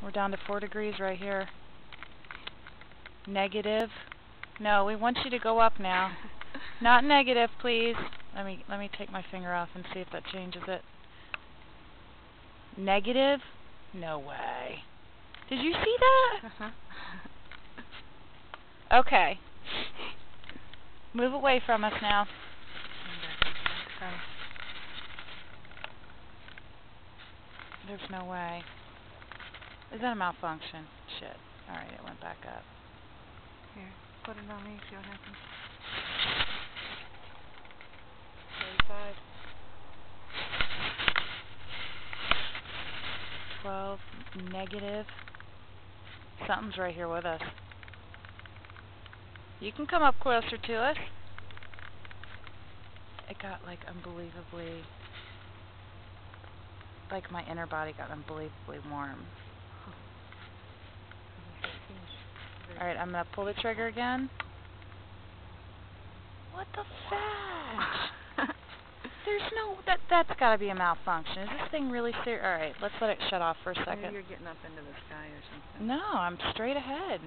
We're down to 4 degrees right here. Negative. No, we want you to go up now. Not negative, please. Let me take my finger off and see if that changes it. Negative? No way. Did you see that? Okay. Move away from us now. There's no way. Is that a malfunction? Shit. Alright, it went back up. Here, put it on me, see what happens. 35. 12. Negative. Something's right here with us. You can come up closer to us. It got like unbelievably... like my inner body got unbelievably warm. Alright, I'm going to pull the trigger again. What the fetch? There's no... That's got to be a malfunction. Is this thing really serious? Alright, let's let it shut off for a second. Maybe you're getting up into the sky or something. No, I'm straight ahead.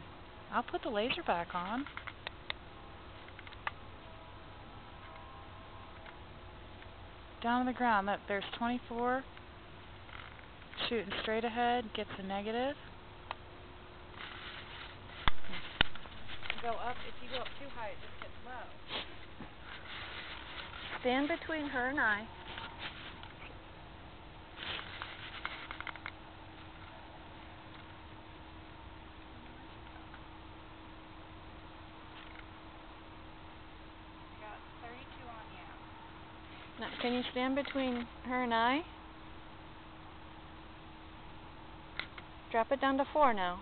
I'll put the laser back on. Down on the ground. There's 24. Shooting straight ahead. Gets a negative. Go up. If you go up too high, it just gets low. Stand between her and I. Got 32 on you. Now, can you stand between her and I? Drop it down to 4 now.